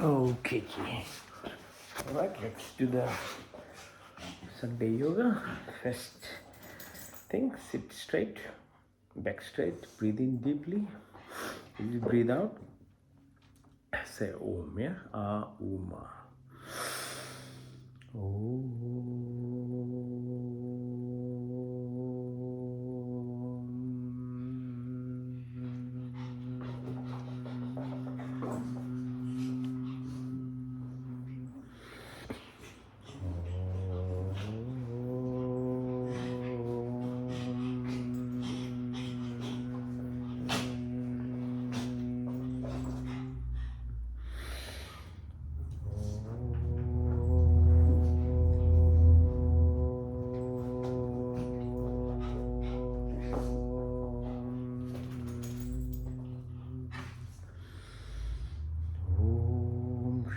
Okay. Alright, let's do the Sunday yoga. First thing, sit straight, back straight, breathe in deeply. As you breathe out, say Om, yeah? Om. Om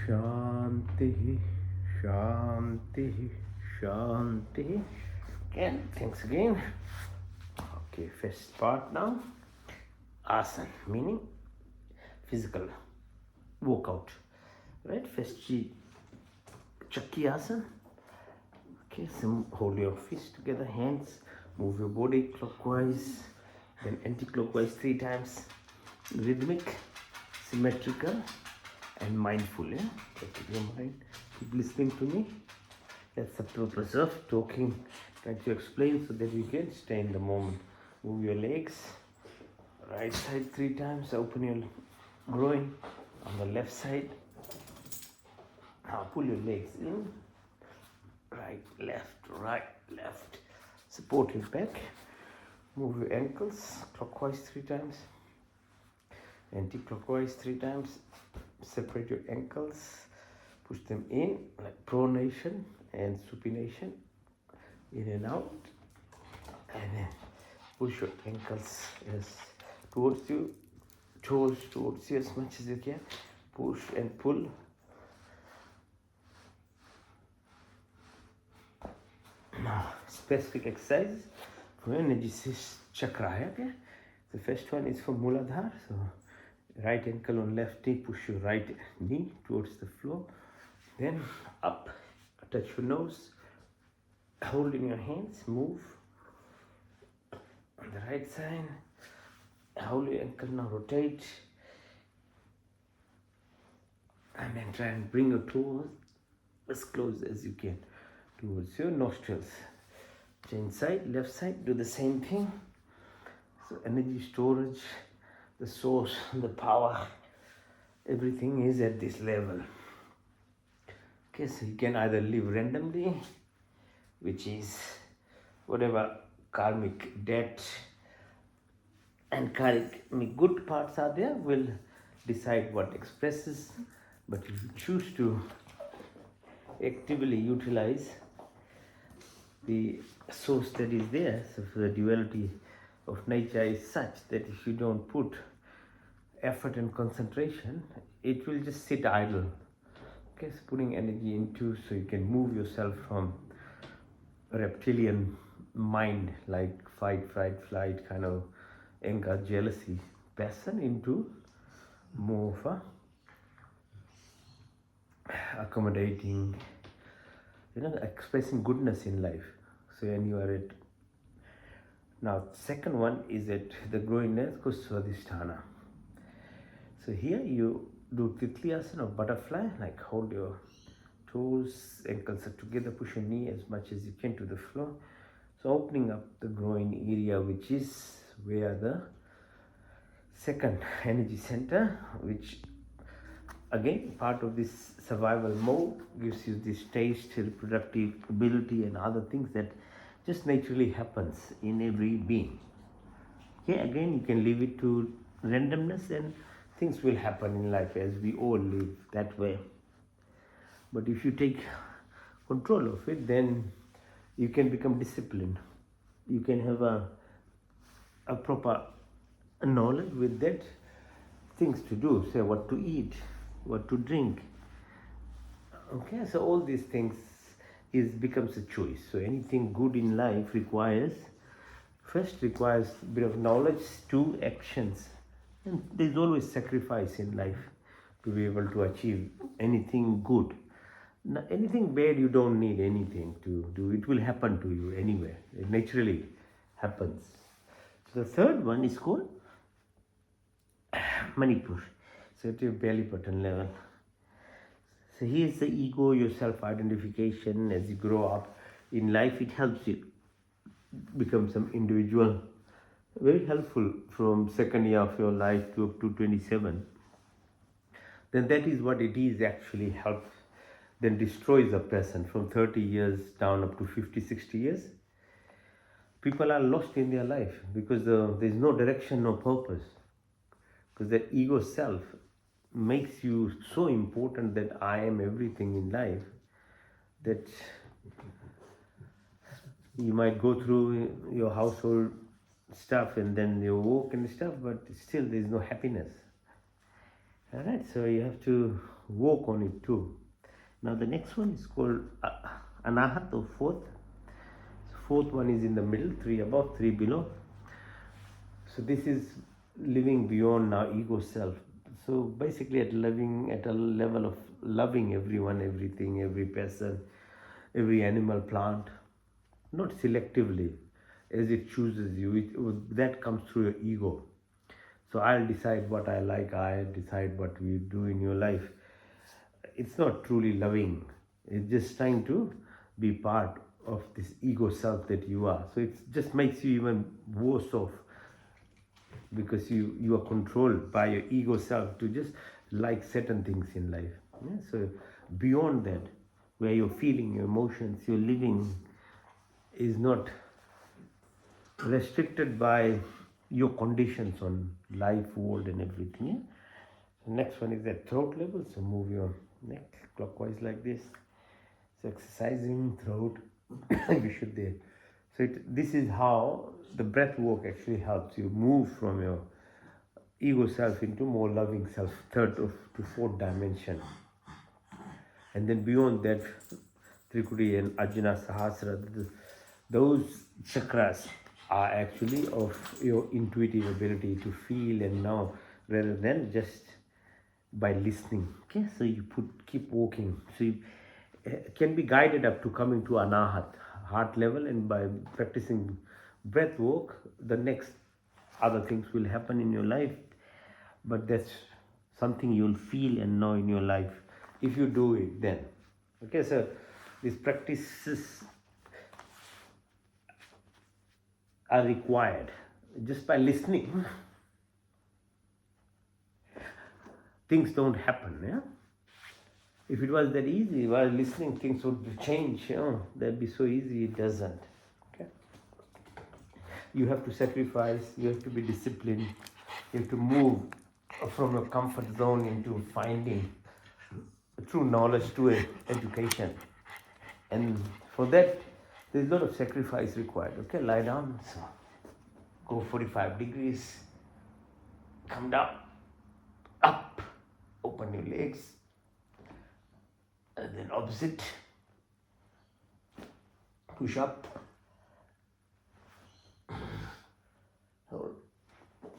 Shanti, Shanti, Shanti. Again, thanks again. Okay, first part now. Asana, meaning physical workout. Right? First, Chakki Asana. Okay, so hold your fists together, hands, move your body clockwise, then anti-clockwise 3 times. Rhythmic, symmetrical, and mindful. Yeah, keep your mind. Keep listening to me. That's the purpose of talking, trying to explain so that you can stay in the moment. Move your legs, right side 3 times. Open your groin on the left side. Now pull your legs in. Right, left. Support your back. Move your ankles clockwise 3 times. Anti-clockwise 3 times. Separate your ankles. Push them in like pronation and supination. In and out. And then push your ankles towards you. Toes towards you as much as you can. Push and pull. Now, specific exercises for energy chakra. Okay? The first one is for Muladhara. So, right ankle on left knee, push your right knee towards the floor. Then up, touch your nose, hold in your hands, move. On the right side, hold your ankle now, rotate. And then try and bring your toes as close as you can towards your nostrils. Change side, left side, do the same thing. So energy storage, the source, the power, everything is at this level. Okay, so you can either live randomly, which is whatever karmic debt and karmic good parts are there will decide what expresses. But if you choose to actively utilize the source that is there, so the duality of nature is such that if you don't put effort and concentration, it will just sit idle. Okay, so putting energy into so you can move yourself from reptilian mind like fight, flight, kind of anger, jealousy, passion into more of a accommodating, expressing goodness in life. So when you are at now, second one is at the groin neck, Kuswadhisthana. So here you do Titliasana or butterfly, like hold your toes, ankles are together, push your knee as much as you can to the floor. So opening up the groin area, which is where the second energy center, which again part of this survival mode gives you this taste, reproductive ability and other things that just naturally happens in every being. Here again you can leave it to randomness and things will happen in life as we all live that way. But if you take control of it, then you can become disciplined. You can have a proper knowledge with that, things to do, say what to eat, what to drink. Okay, so all these things becomes a choice. So anything good in life requires a bit of knowledge, 2 actions, and there's always sacrifice in life to be able to achieve anything good. Anything bad, you don't need anything to do. It will happen to you anyway. It naturally happens. So the third one is called Manipur. So at your belly button level. So here's the ego, your self-identification. As you grow up in life, it helps you become some individual. Very helpful from second year of your life to up to 27. Then that is what it is actually helps. Then destroys a person from 30 years down up to 50, 60 years. People are lost in their life because there's no direction, no purpose. Because the ego self makes you so important that I am everything in life, that you might go through your household stuff and then your work and stuff, but still there's no happiness. All right, so you have to work on it too. Now the next one is called Anahat, or fourth. So fourth one is in the middle, 3 above, 3 below. So this is living beyond our ego self. So basically at a level of loving everyone, everything, every person, every animal, plant, not selectively as it chooses you. That comes through your ego. So I'll decide what I like, I'll decide what we do in your life. It's not truly loving. It's just trying to be part of this ego self that you are. So it just makes you even worse off, because you are controlled by your ego self to just like certain things in life. Yeah? So beyond that, where you're feeling your emotions, your living is not restricted by your conditions on life, world and everything. Yeah? The next one is at throat level. So move your neck clockwise like this. So exercising throat, you should there. So this is how the breath work actually helps you move from your ego self into more loving self, third to fourth dimension. And then beyond that, Trikudi and Ajna Sahasra, those chakras are actually of your intuitive ability to feel and know, rather than just by listening. Okay, so you keep walking. So you can be guided up to coming to Anahat, heart level, and by practicing breath work, the next other things will happen in your life. But that's something you'll feel and know in your life if you do it then. Okay, so these practices are required. Just by listening, things don't happen. Yeah. If it was that easy, while listening, things would change. That'd be so easy. It doesn't. Okay. You have to sacrifice. You have to be disciplined. You have to move from your comfort zone into finding true knowledge, true education. And for that, there's a lot of sacrifice required. Okay, lie down. So go 45 degrees. Come down. Up. Open your legs. And then opposite. Push up.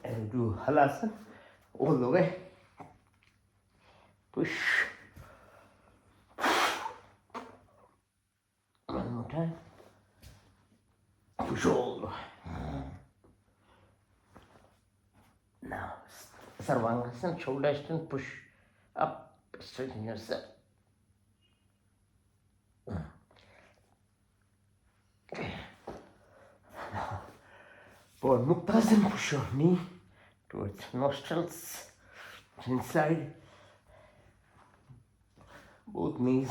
And do halasana all the way. Push. One more time. Push all the way. Now, Sarvangasana, shoulder extend, push up, straighten yourself. For Muktasana, push your knee towards nostrils, inside, both knees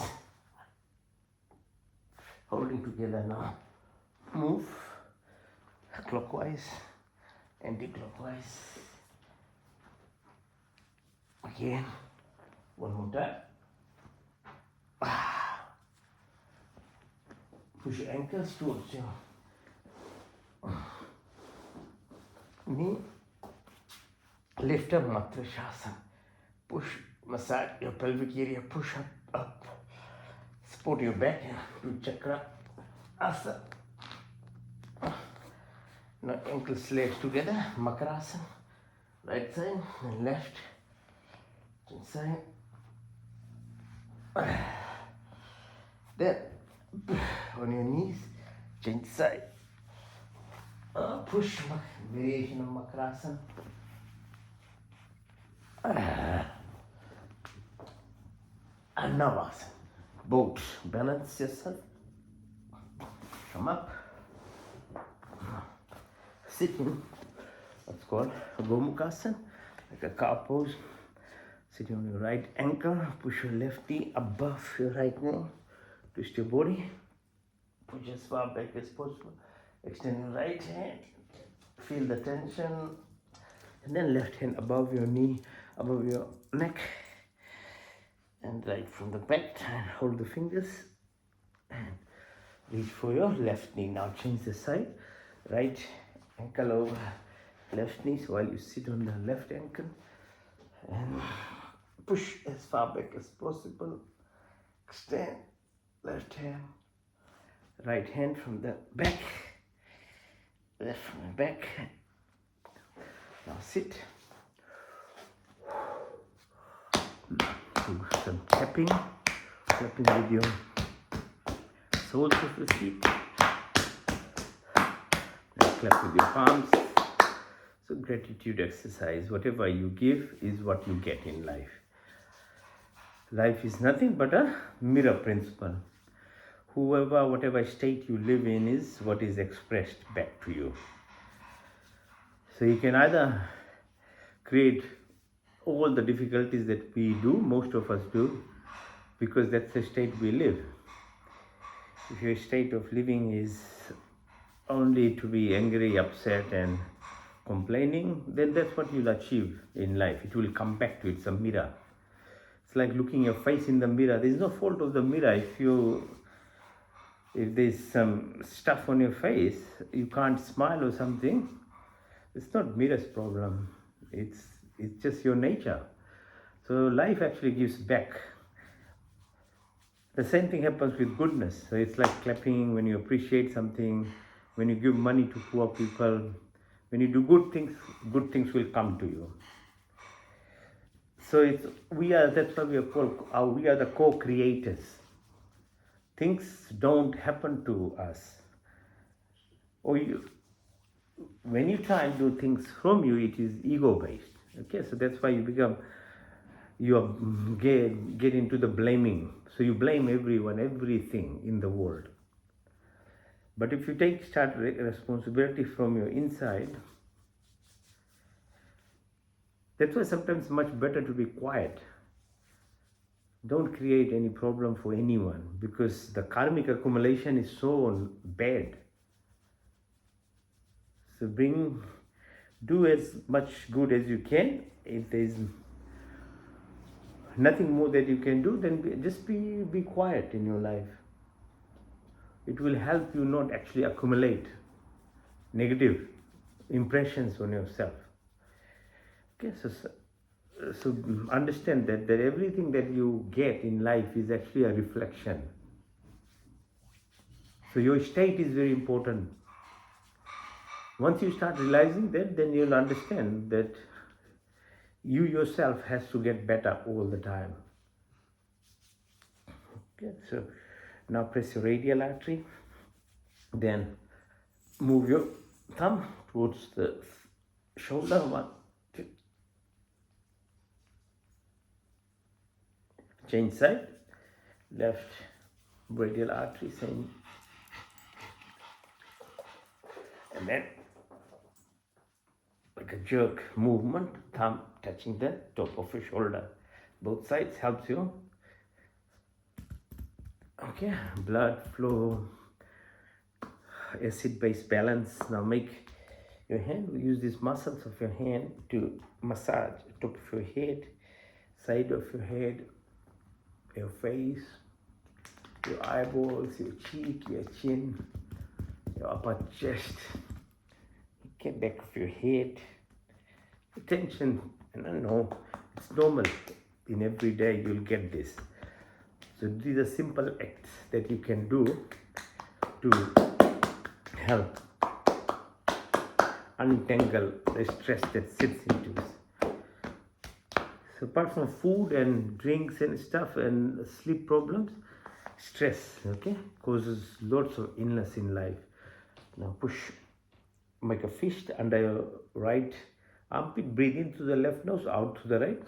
holding together now. Move clockwise, anti-clockwise. Again, one more time. Push your ankles towards your knee. Lift up Matrashasana. Push, massage your pelvic area. Push up. Support your back and do chakra asana. Now ankles, legs together. Makarasana. Right side and left. Inside. Then on your knees, change side. Push variation of Makarasana. And Navasana. Both. Balance yourself. Come up. Sit in what's called Gomukasana, like a cow pose. Sitting on your right ankle. Push your left knee above your right knee. Twist your body. Push as far back as possible. Extend your right hand. Feel the tension. And then left hand above your knee, above your neck. And right from the back. And hold the fingers. And reach for your left knee. Now change the side. Right ankle over left knee. So while you sit on the left ankle. And push as far back as possible. Extend. Left hand. Right hand from the back. Left from the back. Now sit. Do some tapping with your soles of the feet. Then clap with your palms. So gratitude exercise. Whatever you give is what you get in life. Life is nothing but a mirror principle. Whatever state you live in is what is expressed back to you. So you can either create all the difficulties that we do, most of us do, because that's the state we live. If your state of living is only to be angry, upset and complaining, then that's what you'll achieve in life. It will come back to you. It's a mirror. It's like looking your face in the mirror. There's no fault of the mirror. If there's some stuff on your face, you can't smile or something, it's not mirror's problem. It's just your nature. So life actually gives back. The same thing happens with goodness. So it's like clapping when you appreciate something, when you give money to poor people, when you do good things will come to you. So that's why we are the co-creators. Things don't happen to us. When you try and do things from you, it is ego-based. Okay, so that's why you get into the blaming. So you blame everyone, everything in the world. But if you start responsibility from your inside, that's why sometimes it's much better to be quiet. Don't create any problem for anyone, because the karmic accumulation is so bad. So do as much good as you can. If there is nothing more that you can do, then just be quiet in your life. It will help you not actually accumulate negative impressions on yourself. Okay, so understand that everything that you get in life is actually a reflection. So your state is very important. Once you start realizing that, then you'll understand that you yourself has to get better all the time. Okay, so now press your radial artery. Then move your thumb towards the shoulder. 1, 2. Change side. Left radial artery, same. And then like a jerk movement, thumb touching the top of your shoulder. Both sides helps you. Okay, blood flow, acid-base balance. Now make your hand, use these muscles of your hand to massage top of your head, side of your head, your face, your eyeballs, your cheek, your chin, your upper chest, okay, back of your head. Attention, and I know it's normal. In every day you'll get this. So these are simple acts that you can do to help untangle the stress that sits into us. So apart from food and drinks and stuff and sleep problems, stress, okay, causes lots of illness in life. Now push, make a fist under your right armpit, breathe in through the left nose, out to the right.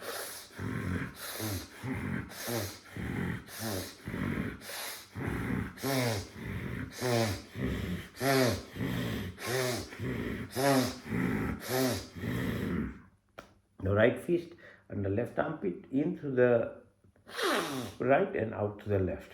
The right fist under left armpit, in through the right and out to the left.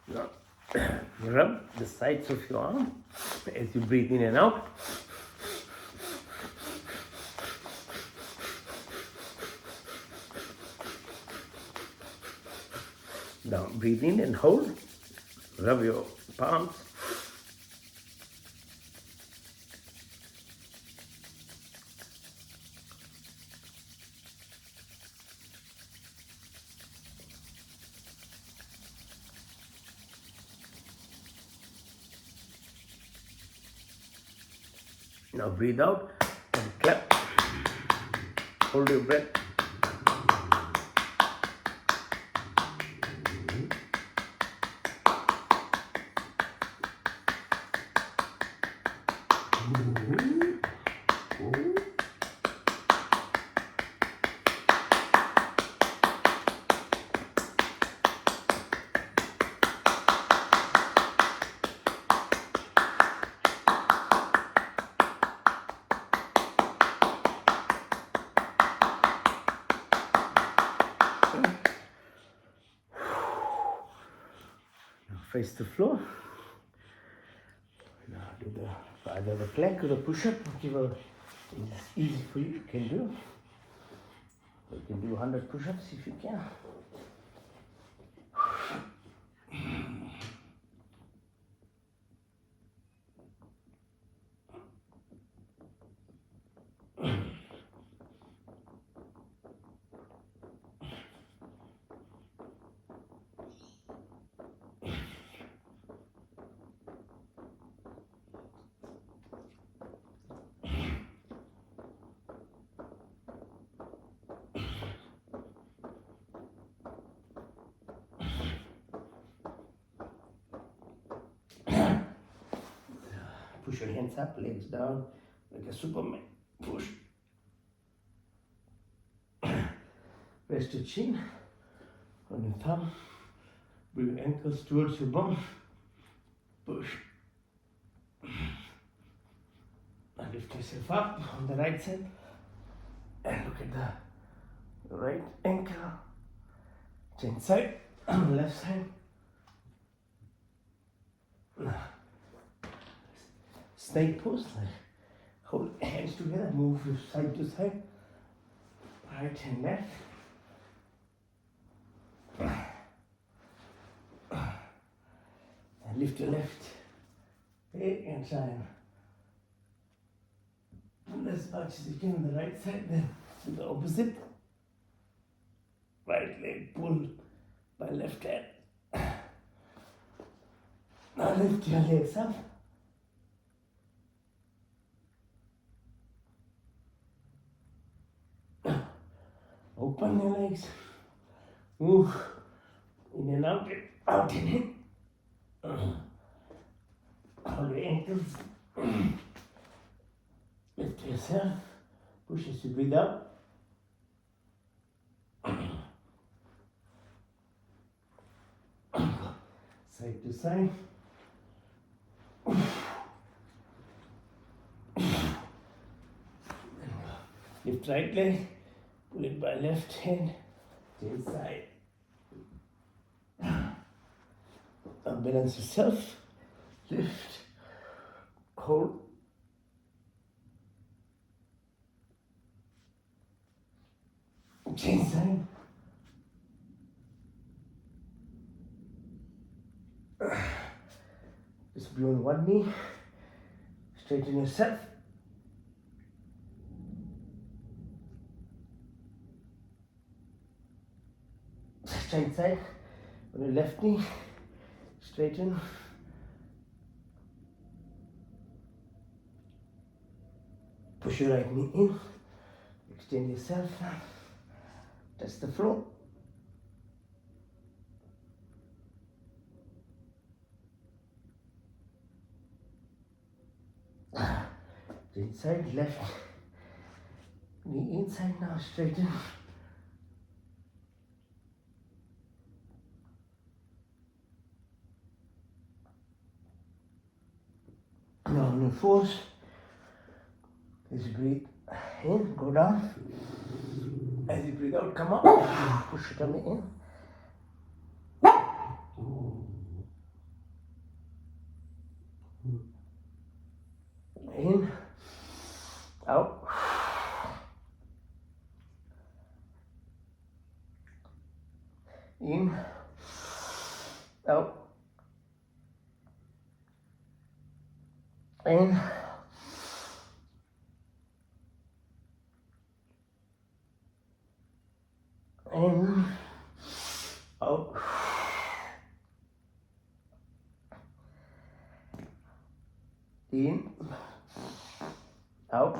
Now, rub the sides of your arm as you breathe in and out. Now breathe in and hold. Rub your palms. Now breathe out and clap. Hold your breath. Face the floor. Now do the either the plank or the push-up, whatever is easy for you, you can do. You can do 100 push-ups if you can. Push your hands up, legs down, like a Superman. Push. Rest your chin on your thumb. Bring your ankles towards your bum. Push. Now lift yourself up on the right side. And look at the right ankle. Chin side, on the left side. Snake pose, like hold hands together, move your side to side, right and left. And lift your left leg and try and pull as much as you can on the right side, then do the opposite. Right leg pull by left hand. Now lift your legs up. Open your legs, move in and out and in. Hold your ankles, lift yourself, push as you breathe out. Side to side. Lift right leg. Pull it by left hand to inside. Balance yourself. Lift. Hold. Change side. Just be on one knee. Straighten yourself. Straight side. On your left knee, straighten. Push your right knee in. Extend yourself. Touch the floor. Inside, left knee inside now, straighten. Now on your force, as you breathe in, go down. As you breathe out, come up. Push your tummy in. In, out. In, out. In, in, out. In, out.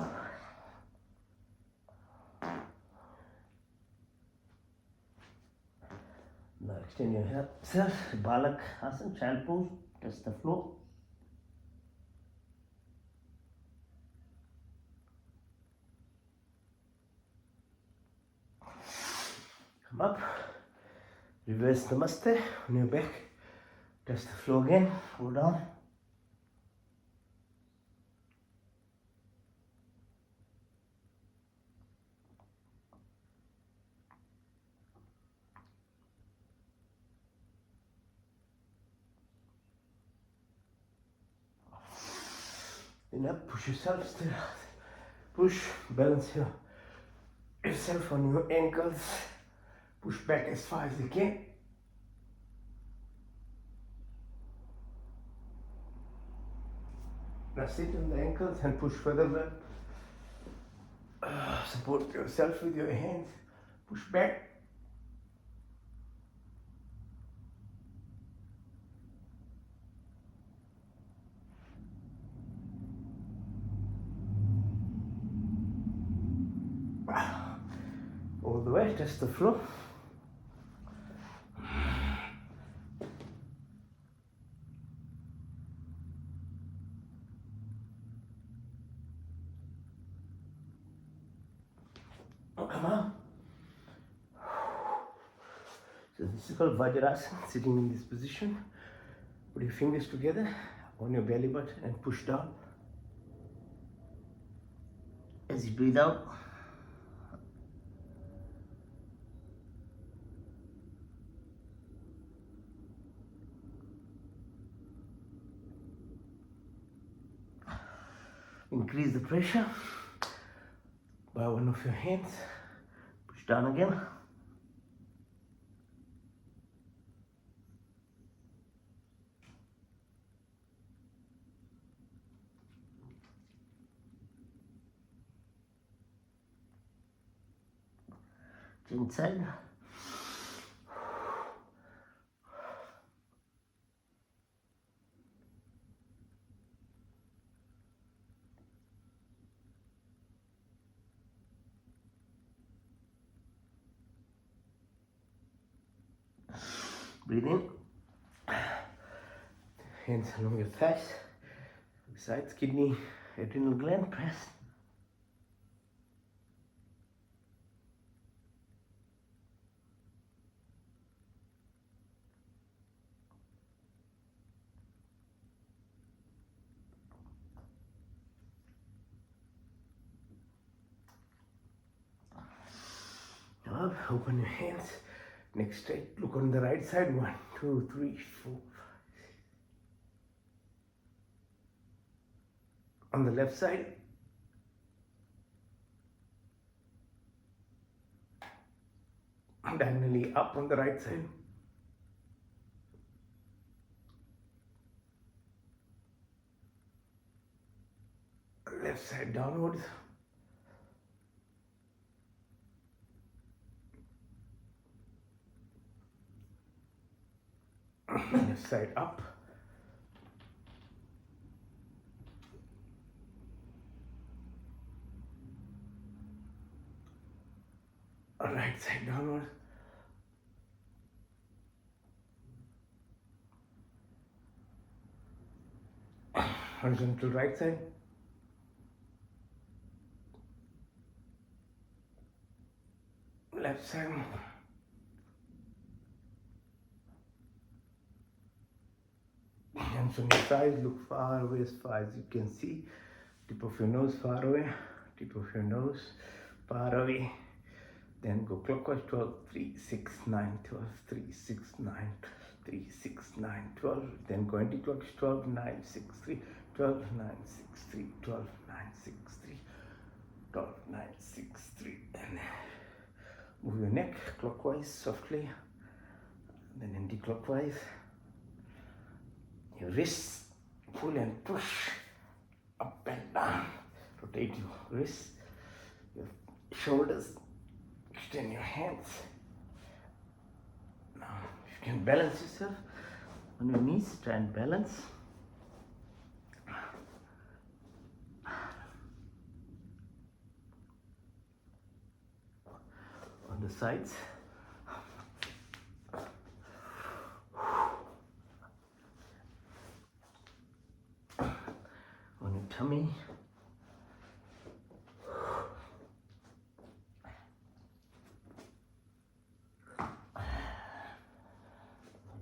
Now extend your hips, Balak Asana, child pose, touch the floor. Come up, reverse Namaste on your back, touch the floor again, go down. Then up, push yourself still. Push, balance yourself on your ankles. Push back as far as you can. Now sit on the ankles and push further back. Support yourself with your hands. Push back. All the way, touch the floor. Oh, come on. So this is called Vajrasana, sitting in this position. Put your fingers together on your belly button and push down. As you breathe out, increase the pressure by one of your hands. Push down again. Inside. Breathe in. Hands along your thighs, sides, kidney, adrenal gland, press. Up, open your hands. Next straight. Look on the right side. 1, 2, 3, 4. On the left side. Diagonally up on the right side. Left side downwards. Left side up. Right side downward. Horizontal right side. Left side. Hands on your sides, look far away as far as you can see. Tip of your nose far away. Tip of your nose far away. Then go clockwise 12, 3, 6, 9, 12, 3, 6, 9, 3, 6, 9, 12. Then go anti-clockwise 12, 9, 6, 3, 12, 9, 6, 3, 12, 9, 6, 3, 12, 9, 6, 3. And move your neck clockwise softly. Then anti-clockwise. Your wrists pull and push up and down. Rotate your wrists, your shoulders, extend your hands. Now, if you can balance yourself on your knees, try and balance. On the sides. On your tummy.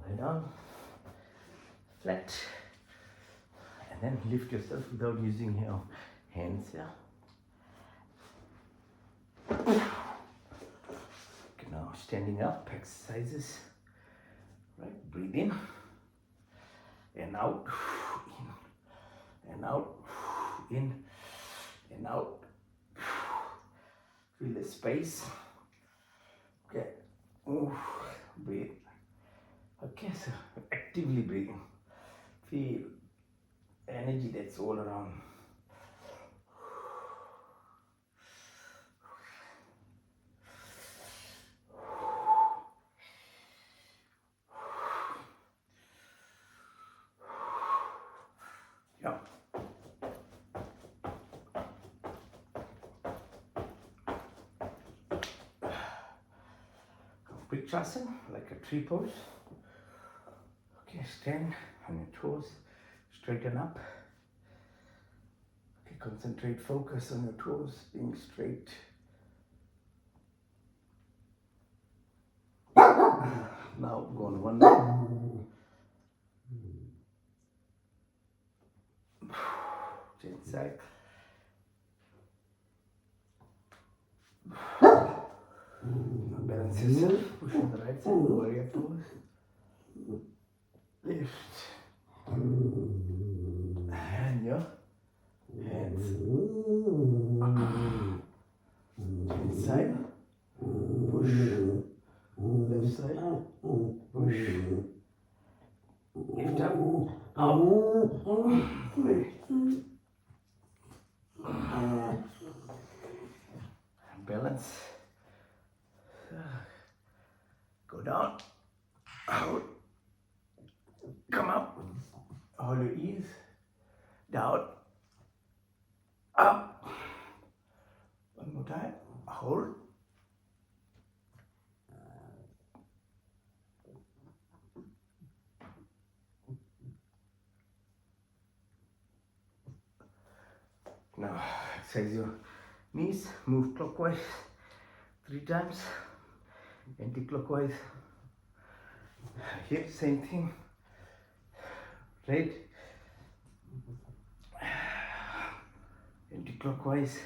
Lie down, flat, and then lift yourself without using your hands. Yeah. Okay, now standing up exercises. Right, breathe in and out, in and out, in and out. Feel the space. Okay, breathe. Okay, so actively breathing. Feel energy that's all around. Yeah. Vrikshasana, like a tree pose. Okay, stand on your toes, straighten up. Okay, concentrate, focus on your toes, being straight. Now go on one leg. Change side. Now balance yourself, push on the right side, warrior pose. Lift. And your hands. Inside. Push. Left side. Push. Lift up. Out. Balance. Go down. Out. Come up. Hold your ears. Down. Up. One more time. Hold. Now exercise your knees. Move clockwise 3 times. Anti-clockwise. Hips, same thing. Right. Anti-clockwise.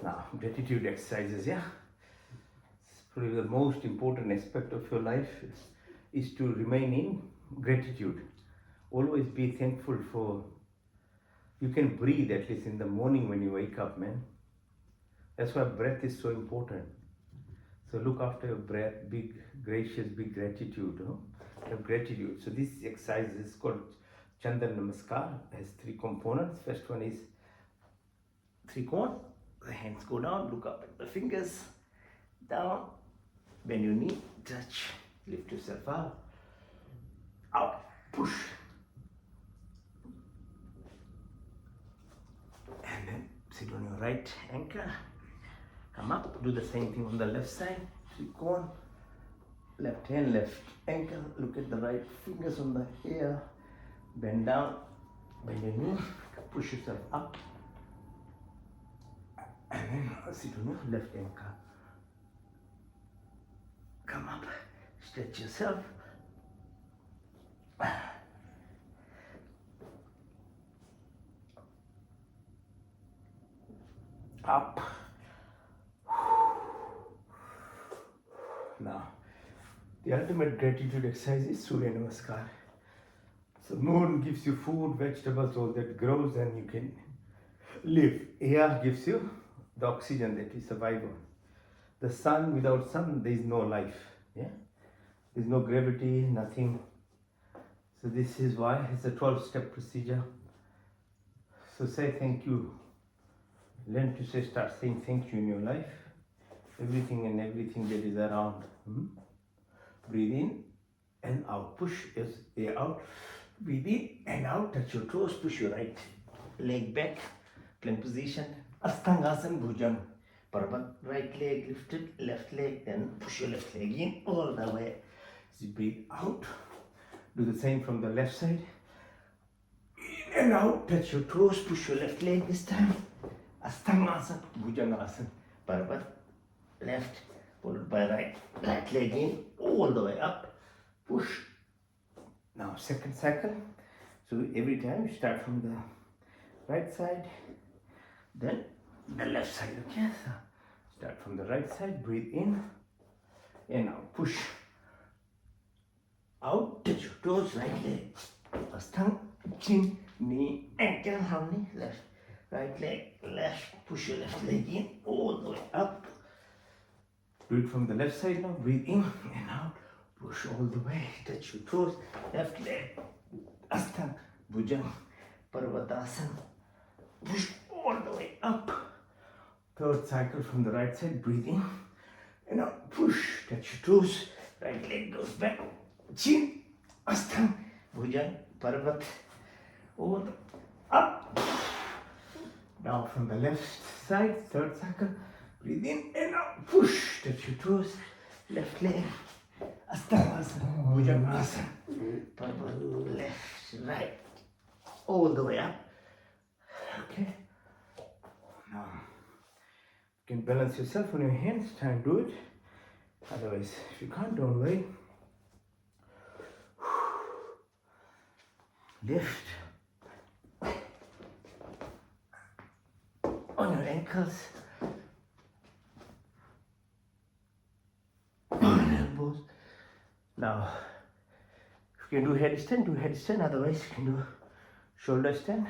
Now, gratitude exercises, yeah. It's probably the most important aspect of your life is to remain in gratitude. Always be thankful for, you can breathe at least in the morning when you wake up, man. That's why breath is so important. So look after your breath, big, gracious, big gratitude. Have gratitude. So this exercise is called Chandra Namaskar. It has 3 components. First one is Trikona. The hands go down, look up at the fingers, down, bend your knee, touch, Lift yourself up. Out. Push. And then sit on your right ankle. Come up. Do the same thing on the left side. Keep going. Left hand, left ankle. Look at the right fingers on the ear. Bend down. Bend your knee. Push yourself up. And then sit on your left ankle. Come up. Stretch yourself. Up. Now, the ultimate gratitude exercise is Surya Namaskar. So moon gives you food, vegetables, all that grows and you can live. Air gives you the oxygen that we survive on. The sun, without sun, there is no life. Yeah, there's no gravity, nothing. So this is why it's a 12-step procedure. So say thank you. Learn to say, start saying thank you in your life. Everything and everything that is around. Breathe in and out. Push is air out. Breathe in and out. Touch your toes. Push your right leg back. Plank position. Asthangasana Bhujanga. Parvat. Right leg lifted. Left leg. Then push your left leg in all the way. As you breathe out. Do the same from the left side. In and out. Touch your toes. Push your left leg this time. Asthangasana Bhujangasana. Parvat. Left. Followed by right. Right leg in all the way up. Push. Now second cycle. So every time you start from the right side. Then the left side. Okay. So start from the right side. Breathe in. And out. Push. Out. Touch your toes. Right leg. Asthang. Chin. Knee. Ankle. Hamni. Left. Right leg. Left. Push your left leg in all the way up. Do it from the left side now. Breathe in and out. Push all the way. Touch your toes. Left leg. Asthang. Bhujanga. Parvatasana. Push all the way up. Third cycle from the right side. Breathe in and out. Push. Touch your toes. Right leg goes back. Chin. Asthang. Bhujanga. Parvat. All the up. Now from the left side. Third cycle. Breathe in and out. Push. Touch your toes. Left leg. Asthangasana. Bhujangasana. Parvat. Left. Right. All the way up. Okay. Now, you can balance yourself on your hands. Try and do it. Otherwise, if you can't, don't worry. Lift. On your ankles. Elbows. Now, if you can do headstand, do headstand. Otherwise, you can do shoulder stand.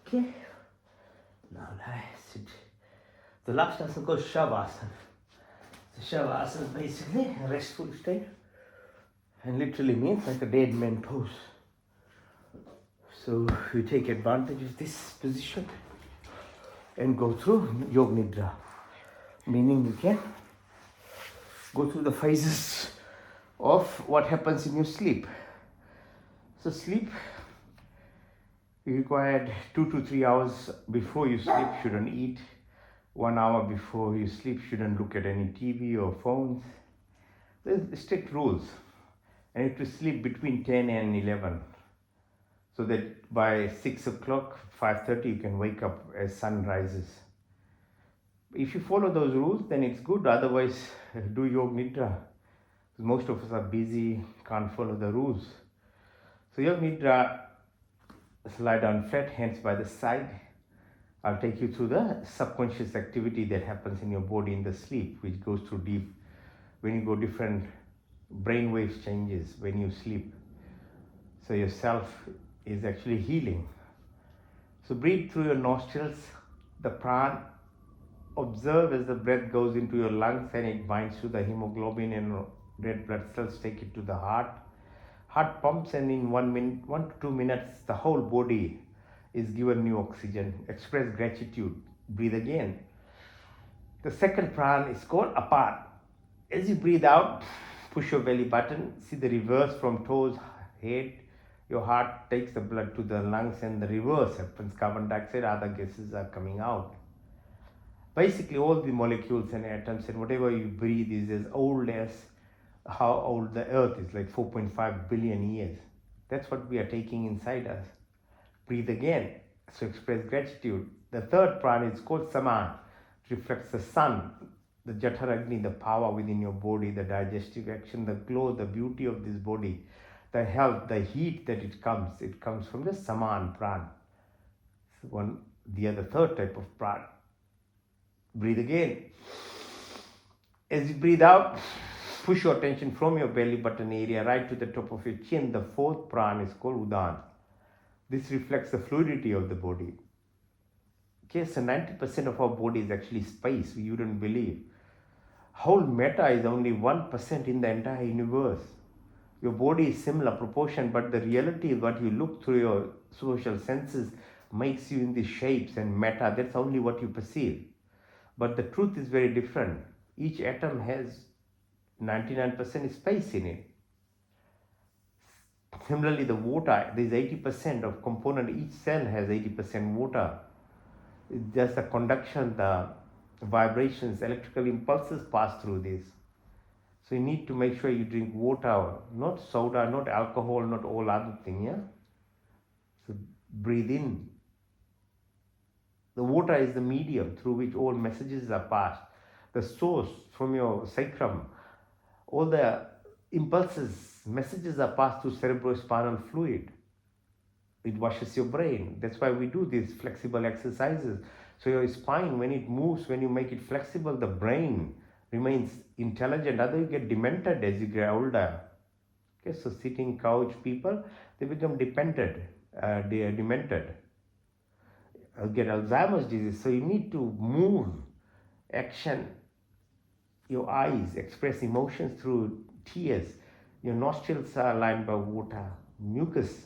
Okay. Now lie, sit. The last asana called Shavasana. The Shavasana is basically a restful state and literally means like a dead man pose. So you take advantage of this position and go through Yoga Nidra, meaning you can go through the phases of what happens in your sleep. So sleep, you required 2 to 3 hours before you sleep, shouldn't eat. 1 hour before you sleep, shouldn't look at any TV or phones. There's strict rules. And you have to sleep between 10 and 11. So that by 6 o'clock, 5:30, you can wake up as sun rises. If you follow those rules, then it's good. Otherwise, do Yoga Nidra. Most of us are busy, can't follow the rules. So Yoga Nidra, lie down flat, hands by the side. I'll take you through the subconscious activity that happens in your body in the sleep, which goes through deep, when you go different brainwave changes when you sleep. So your self is actually healing. So breathe through your nostrils, the prana observe as the breath goes into your lungs and it binds to the hemoglobin and red blood cells take it to the heart. Heart pumps, and in 1 to 2 minutes, the whole body is given new oxygen. Express gratitude. Breathe again. The second pran is called apart. As you breathe out, push your belly button. See the reverse from toes, head. Your heart takes the blood to the lungs, and the reverse happens. Carbon dioxide, other gases are coming out. Basically, all the molecules and atoms and whatever you breathe is as old as how old the earth is, like 4.5 billion years. That's what we are taking inside us. Breathe again. So express gratitude. The third prana is called saman. It reflects the sun, the Jataragni, the power within your body, the digestive action, the glow, the beauty of this body, the health, the heat that it comes from the saman pran. The other third type of pran. Breathe again. As you breathe out, push your attention from your belly button area right to the top of your chin. The fourth pran is called udan. This reflects the fluidity of the body. Okay, so 90% of our body is actually space. You wouldn't believe. Whole matter is only 1% in the entire universe. Your body is similar proportion, but the reality is what you look through your social senses makes you in these shapes and matter. That's only what you perceive. But the truth is very different. Each atom has 99% space in it. Similarly, the water, there is 80% of component. Each cell has 80% water. It's just the conduction, the vibrations, electrical impulses pass through this. So you need to make sure you drink water, not soda, not alcohol, not all other things. Yeah. So breathe in. The water is the medium through which all messages are passed. The source from your sacrum, all the impulses, messages are passed through cerebrospinal fluid. It washes your brain. That's why we do these flexible exercises. So your spine, when it moves, when you make it flexible, the brain remains intelligent. Otherwise, you get demented as you get older. Okay, so sitting couch people, they become demented. Get Alzheimer's disease. So you need to move, action. Your eyes express emotions through tears. Your nostrils are lined by water. Mucus.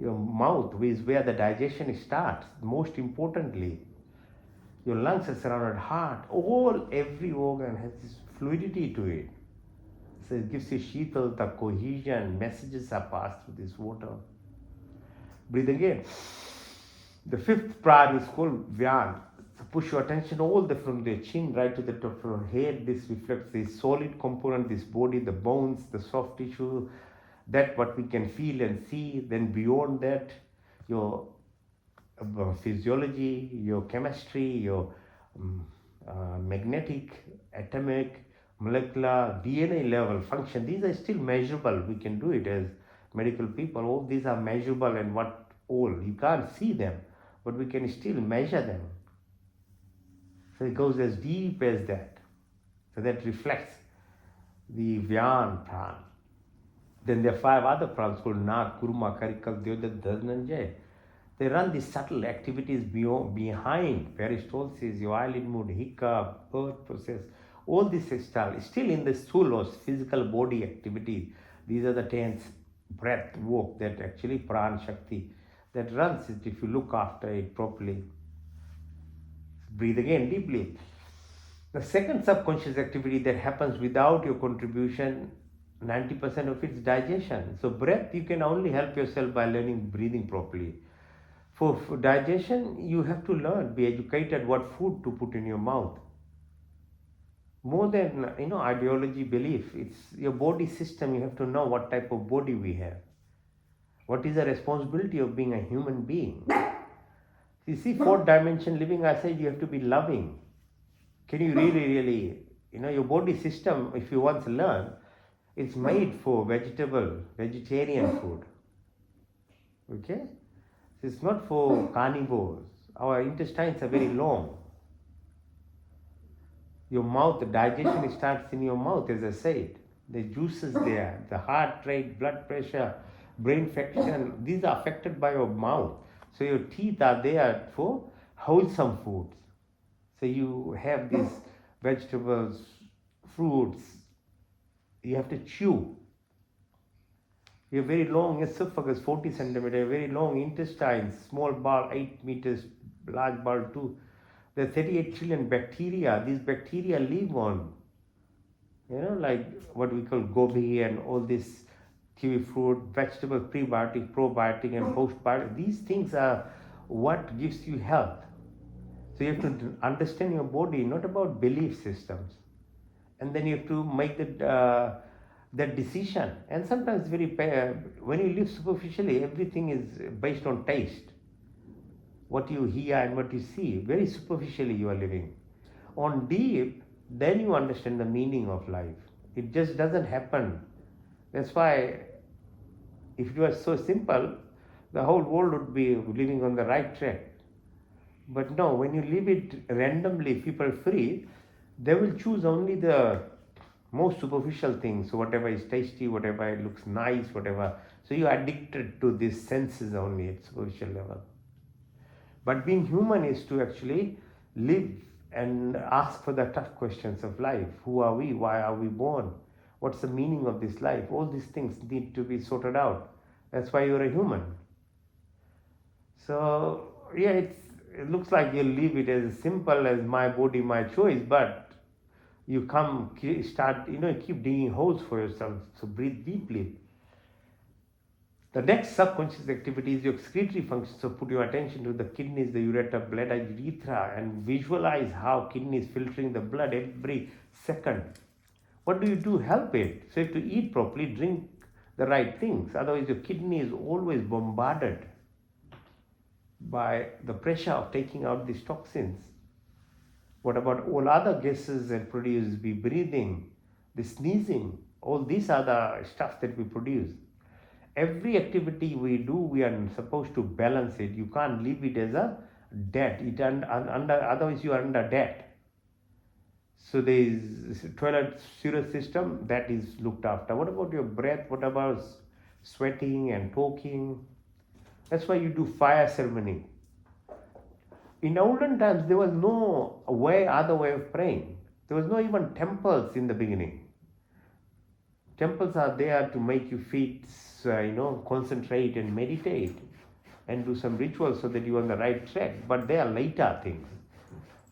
Your mouth is where the digestion starts. Most importantly, your lungs are surrounded heart. Every organ has this fluidity to it. So it gives you sheetalta, cohesion. Messages are passed through this water. Breathe again. The fifth pran is called Vyan. So push your attention all the from the chin right to the top of your head. This reflects the solid component, this body, the bones, the soft tissue, that what we can feel and see. Then beyond that, your physiology, your chemistry, your magnetic, atomic, molecular, DNA level function. These are still measurable. We can do it as medical people. All these are measurable, and you can't see them, but we can still measure them. So it goes as deep as that. So that reflects the Vyan pran. Then there are 5 other prans called Nag, Kurma, Karikal, Deodat, Dhananjay. They run these subtle activities behind peristalsis, your eyelid mood, hiccup, birth process. All this is still in the sthulos, physical body activity. These are the 10 breath work that actually pran shakti that runs it if you look after it properly. Breathe again deeply. The second subconscious activity that happens without your contribution, 90% of it's digestion. So breath, you can only help yourself by learning breathing properly. For digestion, you have to learn, be educated what food to put in your mouth. More than ideology, belief, it's your body system. You have to know what type of body we have. What is the responsibility of being a human being? You see, 4th dimension living, I said you have to be loving. Can you really, your body system, if you want to learn, it's made for vegetarian food. Okay? It's not for carnivores. Our intestines are very long. Your mouth, the digestion starts in your mouth, as I said. The juices there, the heart rate, blood pressure, brain function, these are affected by your mouth. So your teeth are there for wholesome foods. So you have these vegetables, fruits, you have to chew. You have very long esophagus, 40 centimeter, very long intestines, small bowel, 8 meters, large bowel, 2. There are 38 trillion bacteria. These bacteria live on, like what we call gobi and all this kiwi fruit, vegetable, prebiotic, probiotic, and postbiotic. These things are what gives you health. So you have to understand your body, not about belief systems. And then you have to make that decision. And sometimes when you live superficially, everything is based on taste. What you hear and what you see, very superficially you are living. On deep, then you understand the meaning of life. It just doesn't happen. That's why if it was so simple, the whole world would be living on the right track. But no, when you leave it randomly, people free, they will choose only the most superficial things. So whatever is tasty, whatever looks nice, whatever. So you are addicted to these senses only at superficial level. But being human is to actually live and ask for the tough questions of life. Who are we? Why are we born? What's the meaning of this life? All these things need to be sorted out. That's why you're a human. So yeah, it looks like you leave it as simple as my body, my choice, but you keep digging holes for yourself. So breathe deeply. The next subconscious activity is your excretory function. So put your attention to the kidneys, the ureter, bladder, urethra, and visualize how kidney is filtering the blood every second. What do you do? Help it. So you have to eat properly, drink the right things. Otherwise, your kidney is always bombarded by the pressure of taking out these toxins. What about all other gases that produce? The breathing, the sneezing, all these are the stuff that we produce. Every activity we do, we are supposed to balance it. You can't leave it as a debt. Otherwise you are under debt. So there is toilet sewer system that is looked after. What about your breath? What about sweating and talking? That's why you do fire ceremony. In olden times, there was no other way of praying. There was no even temples in the beginning. Temples are there to make you feet, concentrate and meditate and do some rituals so that you are on the right track. But they are later things.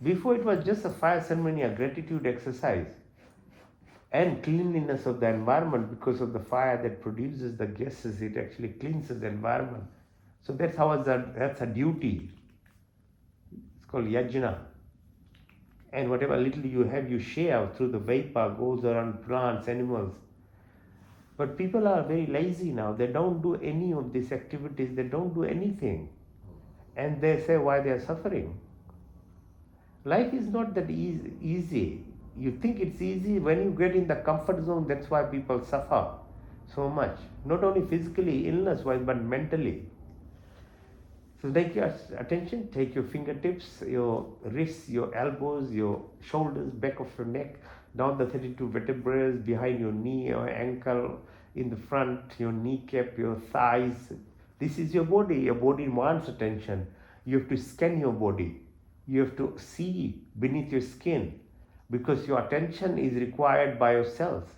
Before, it was just a fire ceremony, a gratitude exercise, and cleanliness of the environment. Because of the fire that produces the gases, it actually cleanses the environment. So that's a duty. It's called yajna. And whatever little you have, you share through the vapor, goes around plants, animals. But people are very lazy now. They don't do any of these activities. They don't do anything. And they say why they are suffering. Life is not that easy. You think it's easy. When you get in the comfort zone, that's why people suffer so much. Not only physically, illness-wise, but mentally. So take your attention, take your fingertips, your wrists, your elbows, your shoulders, back of your neck, down the 32 vertebrae, behind your knee or ankle, in the front, your kneecap, your thighs. This is your body. Your body wants attention. You have to scan your body. You have to see beneath your skin, because your attention is required by your cells.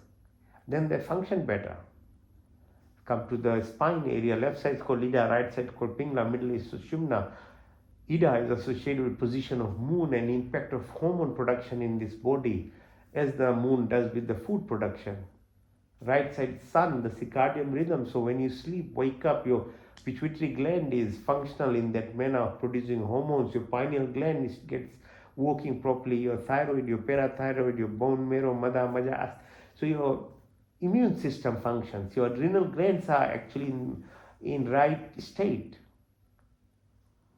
Then they function better. Come to the spine area. Left side is called Ida, right side is called Pingala, middle is Sushumna. Ida is associated with position of moon and impact of hormone production in this body, as the moon does with the food production. Right side sun, the circadian rhythm. So when you sleep, wake up, your pituitary gland is functional in that manner of producing hormones. Your pineal gland gets working properly. Your thyroid, your parathyroid, your bone marrow, mada, maja. So your immune system functions. Your adrenal glands are actually in right state,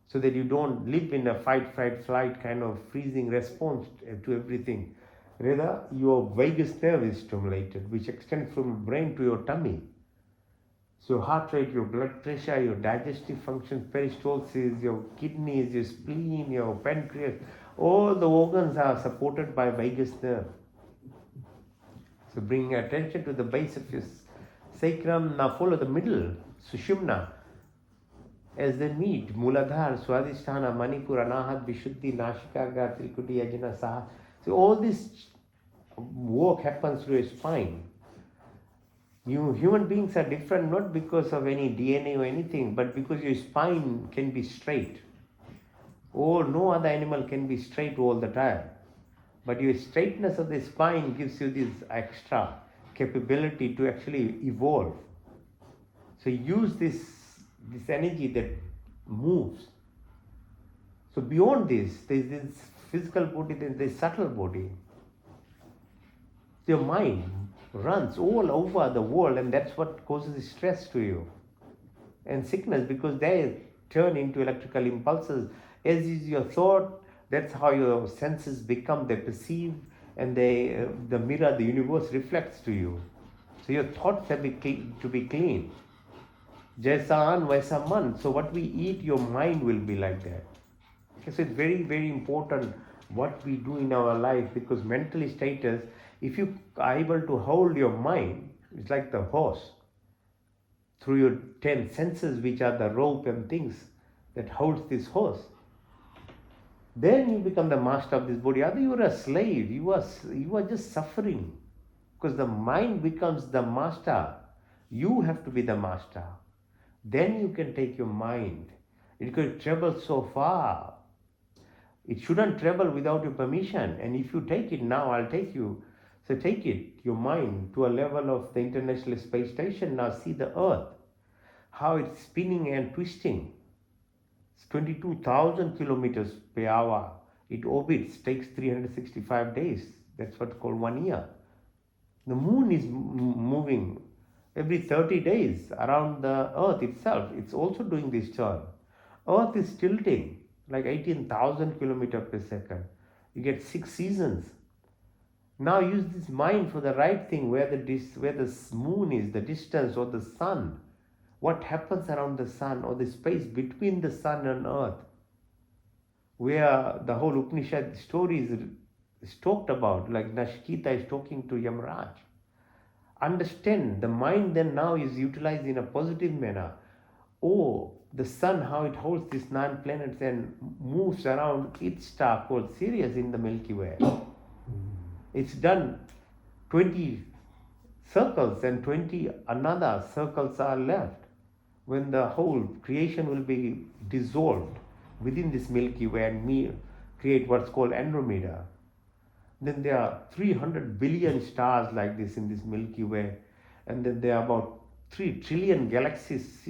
so that you don't live in a fight, flight kind of freezing response to everything. Rather, your vagus nerve is stimulated, which extends from your brain to your tummy. So your heart rate, your blood pressure, your digestive functions, peristalsis, your kidneys, your spleen, your pancreas, all the organs are supported by vagus nerve. So bring attention to the base of your sacrum. Now follow the middle, Sushumna. as they meet Muladhara, Swadhisthana, Manipura, Anahat, Vishuddhi, Nashikaga, Trikuti, Ajna, Saha. So all this work happens through your spine. You human beings are different not because of any DNA or anything, but because your spine can be straight. Oh, no other animal can be straight all the time. But your straightness of the spine gives you this extra capability to actually evolve. So use this energy that moves. So beyond this, there's this physical body, there's this subtle body. Your mind runs all over the world, and that's what causes stress to you and sickness, because they turn into electrical impulses. As is your thought, that's how your senses become. They perceive, and the mirror, the universe reflects to you. So your thoughts have to be clean. Jaisa an vaisa man. So what we eat, your mind will be like that. Okay, so it's very, very important what we do in our life, because mental status, if you are able to hold your mind, it's like the horse. Through your 10 senses, which are the rope and things that holds this horse, then you become the master of this body. Other you are a slave, you are just suffering, because the mind becomes the master. You have to be the master. Then you can take your mind. It could travel so far. It shouldn't travel without your permission. And if you take it now, I'll take you. So take it, your mind, to a level of the International Space Station. Now see the Earth, how it's spinning and twisting. It's 22,000 kilometers per hour. It orbits, takes 365 days. That's what's called 1 year. The moon is moving every 30 days around the Earth itself. It's also doing this turn. Earth is tilting like 18,000 kilometers per second. You get 6 seasons. Now use this mind for the right thing, where the moon is, the distance, or the sun. What happens around the sun, or the space between the sun and earth, where the whole Upanishad story is talked about, like Nashikita is talking to Yamaraj. Understand, the mind then now is utilized in a positive manner. Oh, the sun, how it holds these 9 planets and moves around its star called Sirius in the Milky Way. It's done 20 circles, and 20 another circles are left, when the whole creation will be dissolved within this Milky Way and create what's called Andromeda. Then there are 300 billion stars like this in this Milky Way, and then there are about 3 trillion galaxies.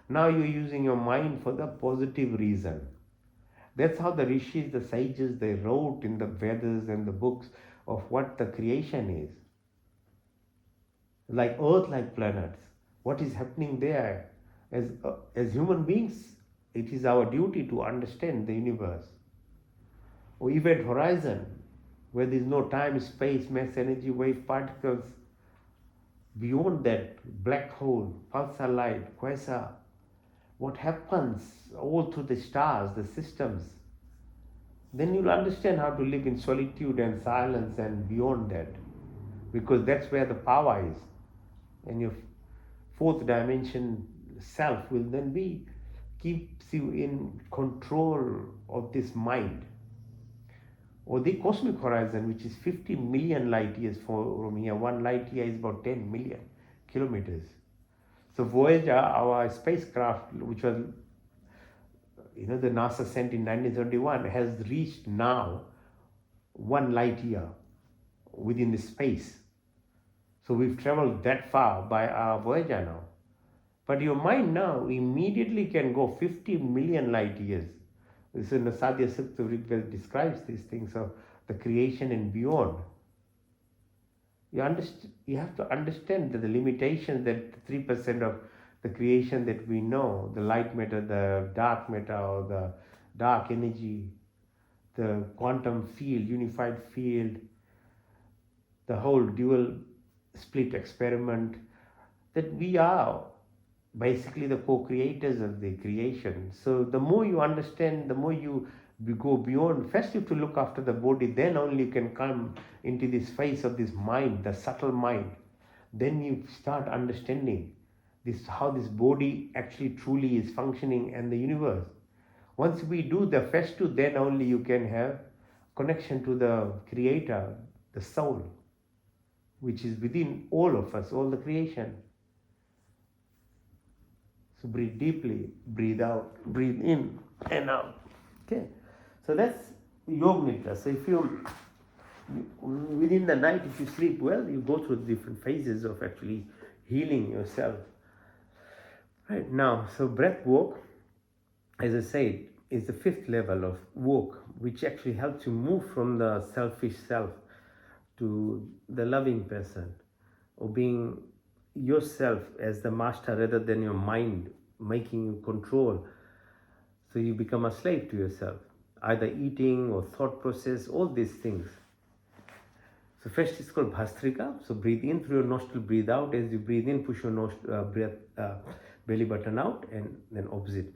Now you're using your mind for the positive reason. That's how the rishis, the sages, they wrote in the Vedas and the books of what the creation is. Like Earth, like planets, what is happening there? As human beings, it is our duty to understand the universe. Or Event Horizon, where there is no time, space, mass, energy, wave, particles. Beyond that, black hole, pulsar light, quasar. What happens all through the stars, the systems. Then you'll understand how to live in solitude and silence and beyond that, because that's where the power is. And your 4th dimension self will then keeps you in control of this mind. Or the cosmic horizon, which is 50 million light years from here. 1 light year is about 10 million kilometers. So Voyager, our spacecraft, which was, the NASA sent in 1971, has reached now 1 light year within the space. So we've traveled that far by our Voyager now. But your mind now immediately can go 50 million light years. This in the Sadhya Sukta describes these things of the creation and beyond. You have to understand that the limitations, that 3% of the creation that we know, the light matter, the dark matter, or the dark energy, the quantum field, unified field, the whole dual split experiment, that we are basically the co-creators of the creation. So the more you understand, the more you go beyond. First you have to look after the body, then only you can come into this phase of this mind, the subtle mind. Then you start understanding this how this body actually truly is functioning and the universe. Once we do the first two, then only you can have connection to the creator, the soul, which is within all of us, all the creation. So breathe deeply, breathe out, breathe in and out. Okay, so that's Yog Nidra. So if you within the night, if you sleep well, you go through different phases of actually healing yourself. Right now, so breath walk, as I said, is the fifth level of walk, which actually helps you move from the selfish self to the loving person, or being yourself as the master rather than your mind making you control. So you become a slave to yourself, either eating or thought process, all these things. So first it's called Bhastrika. So breathe in through your nostril, breathe out. As you breathe in, push your belly button out, and then opposite.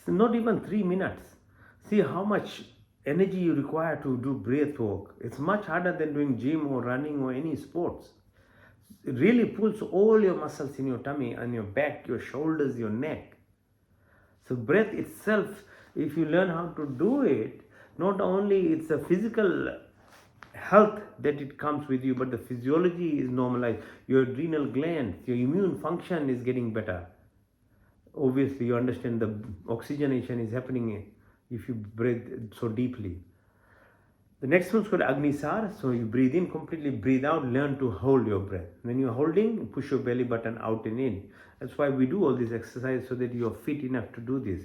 Not even 3 minutes. See how much energy you require to do breath work. It's much harder than doing gym or running or any sports. It really pulls all your muscles in your tummy and your back, your shoulders, your neck. So breath itself, if you learn how to do it, not only it's a physical health that it comes with you, but the physiology is normalized. Your adrenal glands, your immune function is getting better. Obviously, you understand the oxygenation is happening if you breathe so deeply. The next one's called Agnisar. So you breathe in completely, breathe out, learn to hold your breath. When you're holding, push your belly button out and in. That's why we do all this exercise, so that you're fit enough to do this.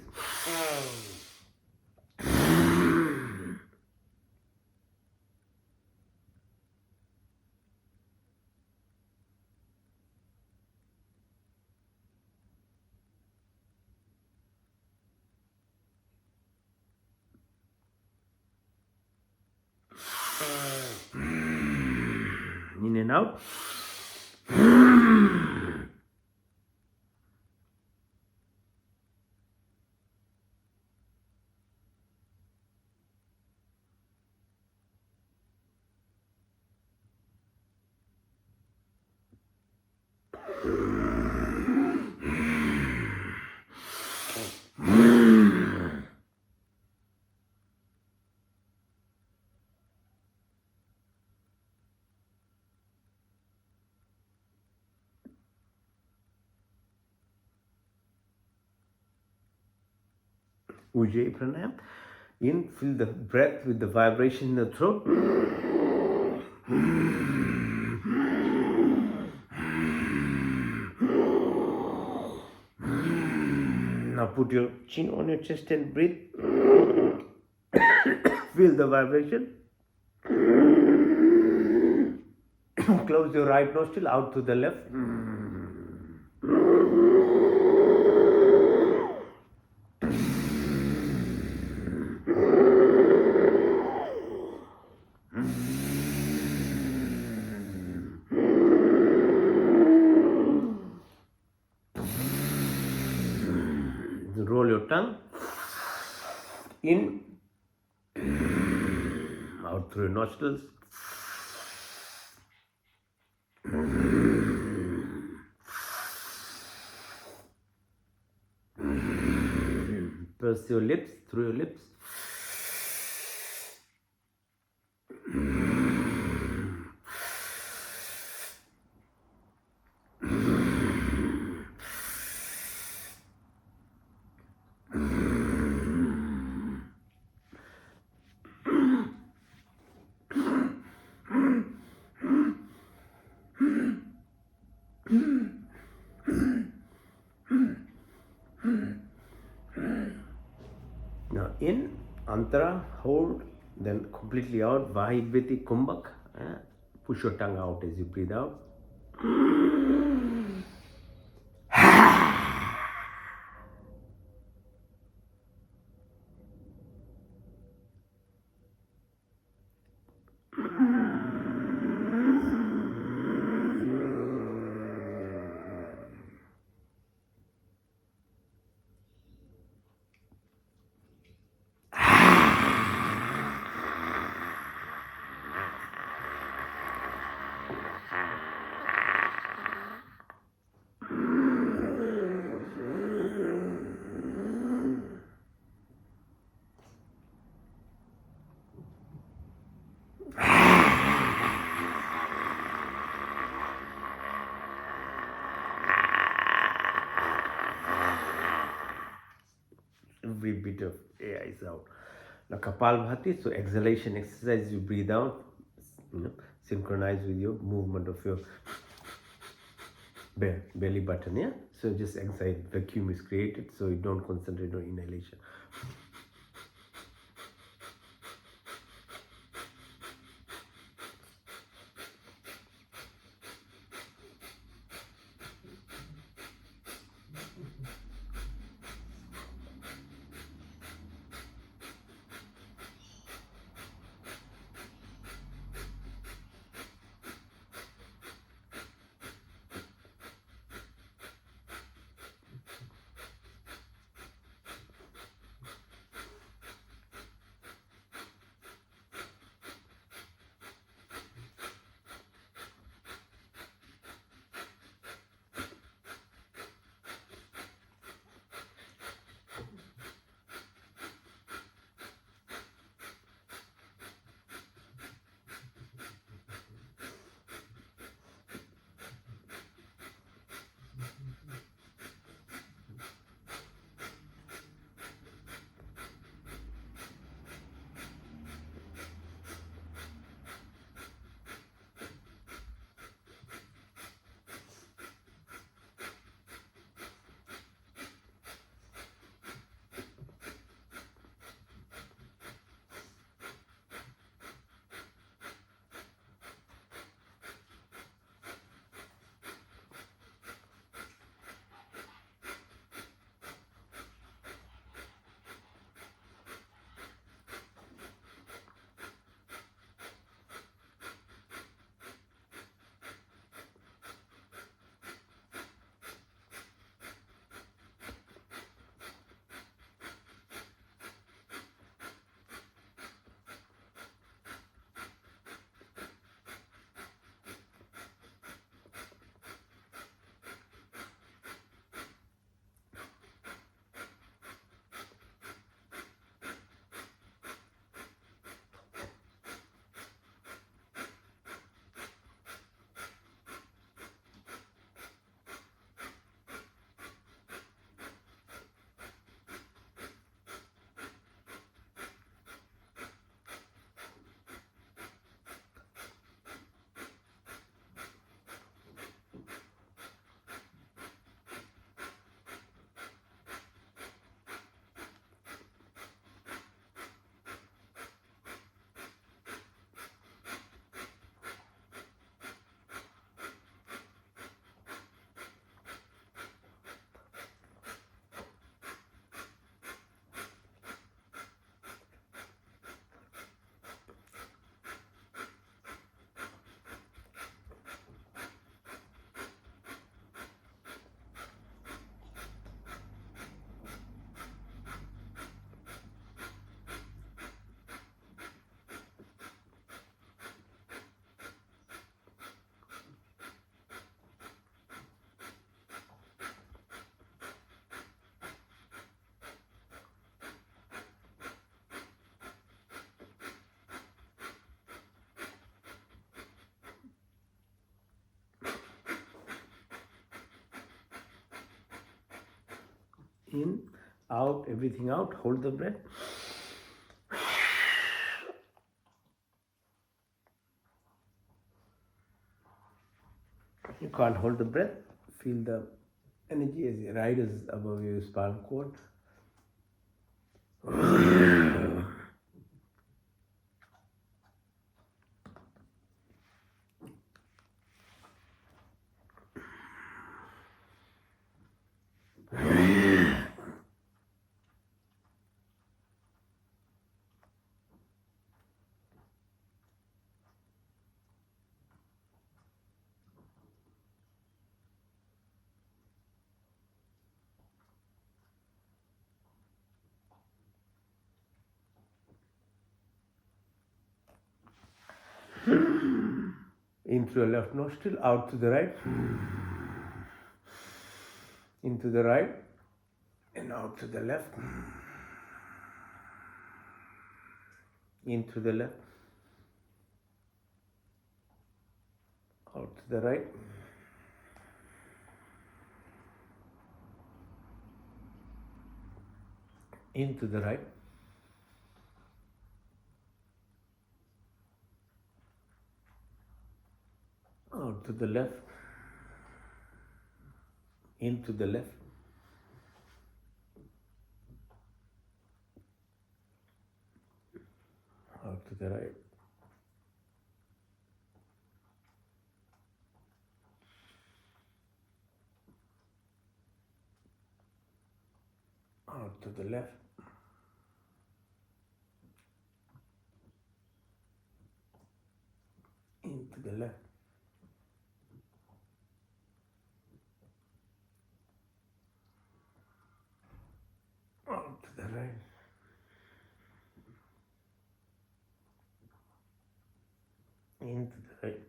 In and out. Ujjayi Pranayam. In, feel the breath with the vibration in the throat. Now put your chin on your chest and breathe. Feel the vibration. Close your right nostril out to the left. Roll your tongue in, out through your nostrils. First your lips, through your lips. Now in, Antara, hold, then completely out, Vahidviti Kumbhak. Push your tongue out as you breathe out. Every bit of air is out. Now Kapalbhati, so exhalation exercise, you breathe out, synchronize with your movement of your belly button, yeah? So just exhale, vacuum is created, so you don't concentrate on inhalation. In, out, everything out. Hold the breath. You can't hold the breath. Feel the energy as it rises above your spinal cord. In through the left nostril, out to the right. Into the right and out to the left. In through the left, out to the right. Into the right. Out to the left. Into the left. Out to the right. Out to the left. Into the left. Out to the right. Into the right.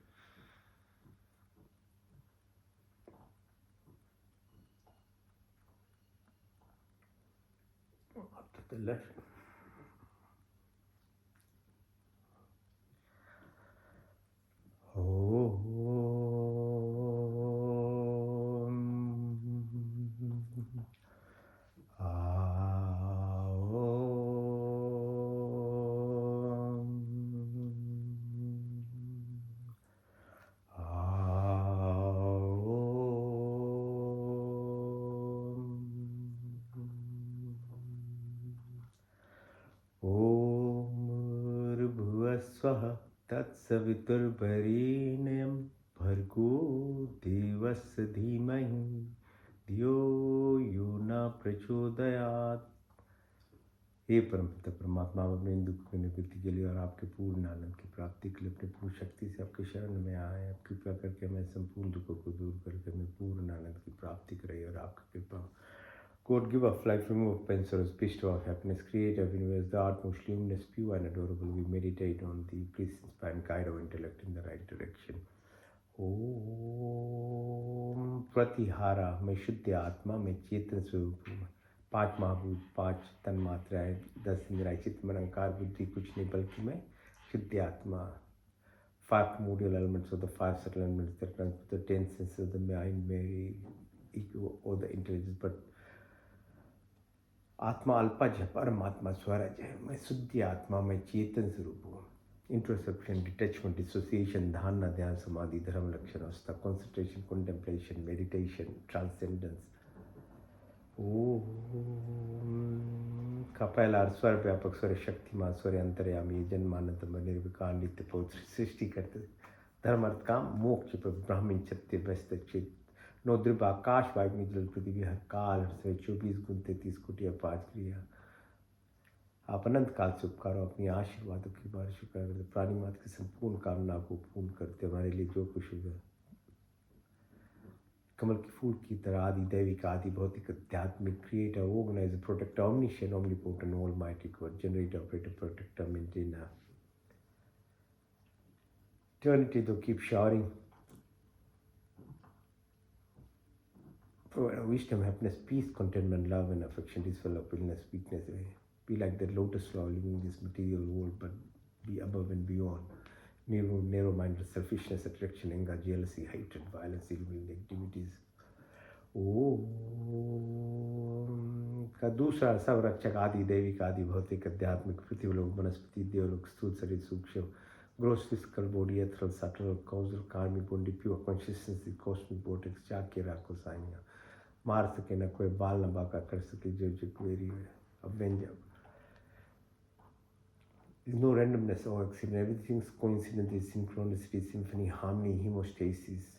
Out to the left. स्वः तत्सवितुर्वरेण्यं भर्गो देवस्य धीमहि धियो यो न प्रचोदयात्। हे परमपिता परमात्मा, हम अपने दुख की निवृत्ति के लिए और आपके पूर्ण आनंद की प्राप्ति के लिए अपनी पूर्ण शक्ति से आपके शरण में आए। आप कृपा करके हमें संपूर्ण दुखों को दूर करके हमें पूर्ण आनंद की प्राप्ति कराइए और आपकी कृपा God, give us life, remove pain, sorrows, peace to our happiness, create a universe, the utmost luminous, pure and adorable. We meditate on thee. Please inspire and guide our intellect in the right direction. ओम प्रतिहारा में शुद्ध आत्मा में चेतन स्वरूप हूँ। 5 महाभूत, 5 तन्मात्राएं, 10 इंद्रियाँ, चित्त, मन, अहंकार, बुद्धि कुछ नहीं बल्कि मैं शुद्ध आत्मा। 5 primordial elements of the 5 subtle elements that constitute the 10 senses of the mind, Mary, ego, or the intelligence, but आत्मा अल्पज है, परमात्मा स्वरज है। मैं शुद्ध आत्मा में चेतन स्वरूप हूँ। इंट्रोस्पेक्शन, डिटैचमेंट, डिसोसिएशन, धारणा, ध्यान, समाधि, धर्म, लक्षण अवस्था, कॉन्सेंट्रेशन, कंटेम्पलेशन, मेडिटेशन, ट्रांसेंडेंस। ओम का पहला स्वर व्यापक, स्वर शक्तिमान, स्वर अंतर्यामी, जन्मानंद निर्विकार, नित्य पवित्र, सृष्टि करते धर्म अर्थ काम मोक्ष पर ब्राह्मण सत्य व्यस्त चित नौ द्रव्य आकाश वायु जल पृथ्वी हर काल 24 गुण 33 कोटि अपार क्रिया। आप अनंत काल से उपकारों अपनी आशीर्वादों की बारिश करते प्राणी मात्र की संपूर्ण कामना को पूर्ण करते हमारे लिए जो कुछ होगा कमल के फूल की तरह आदि दैविक आदि भौतिक आध्यात्मिक creator organizer protector omniscient omnipotent almighty God generator operator protector maintainer eternity to keep showering provide wisdom, happiness, peace, contentment, love and affection, develop illness, weakness. Be like that lotus flower living in this material world, but be above and beyond. Narrow-minded, selfishness, attraction, anger, jealousy, hatred, violence, evil, negativities. Om का दूसरा संरक्षक आदि दैविक आदि भौतिक आध्यात्मिक पृथ्वीलोक वनस्पति देवलोक स्थूल शरीर सूक्ष्म gross physical body ethereal subtle causal karmic body pure consciousness cosmic vortex जाके राखो साइया मार सके न कोई बाल न बाका कर सके जो जो query avenger there's no randomness or accident everything's coincident is synchronicity symphony harmony hemostasis.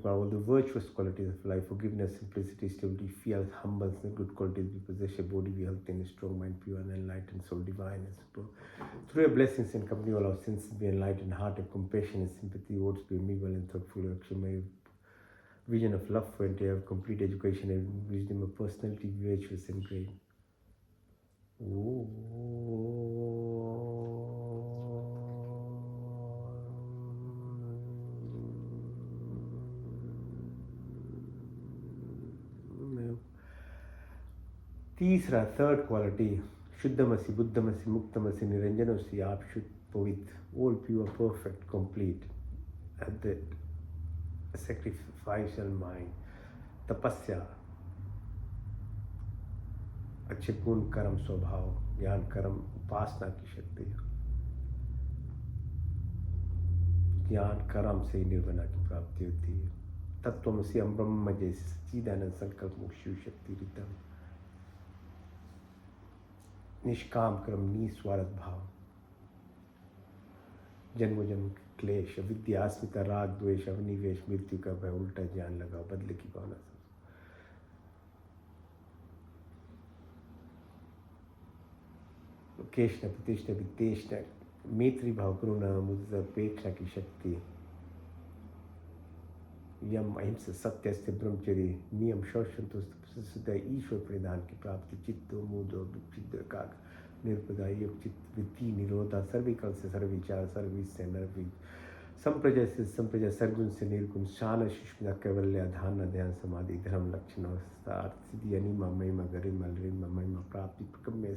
All the virtuous qualities of life, forgiveness, simplicity, stability, fear, humbleness, the good qualities we possess, a body be healthy and a strong mind, pure and enlightened, soul divine and super. Through your blessings and company, all our sins be enlightened, heart of compassion and sympathy, words be amiable and thoughtful, action may vision of love for and to have complete education and wisdom of personality, virtuous and great. तीसरा third quality शुद्धमसी बुद्धमसी मुक्तमसी निरंजनमसी आप शुद्ध पवित्र all pure perfect complete at that sacrificial mind तपस्या अच्छे गुण कर्म स्वभाव ज्ञान कर्म उपासना की शक्ति ज्ञान कर्म से निर्वाण की प्राप्ति होती है तत्वमसी हम ब्रह्म जैसे सच्चिदानंद संकल्प मोक्ष शक्ति रितम निष्काम कर्म निस्वार्थ भाव जन्म जन्म क्लेश विद्या अस्मिता राग द्वेष अवनिवेश मृत्यु का भय उल्टा ज्ञान लगा बदले की भावना केष्ण प्रतिष्ठा वित्तेष्ण मैत्री भाव करुणा मुद्रा की शक्ति यम अहिंसा सत्य से ब्रह्मचर्य नियम सदा ईश्वर परिधान की प्राप्ति चित्तो मूदो विचिद्र काग निरुपदा योग चित्त वित्ती निरोधा सर्विकल से सर्विचार सर्विस से नरवी संप्रजय से संप्रजय सरगुण से निर्गुण शान सुष्मिता कैवल्य ध्यान ध्यान समाधि धर्म लक्षण अवस्था सिद्धि अनिमा महिमा गरिमा गरिमा महिमा प्राप्ति प्रकम्य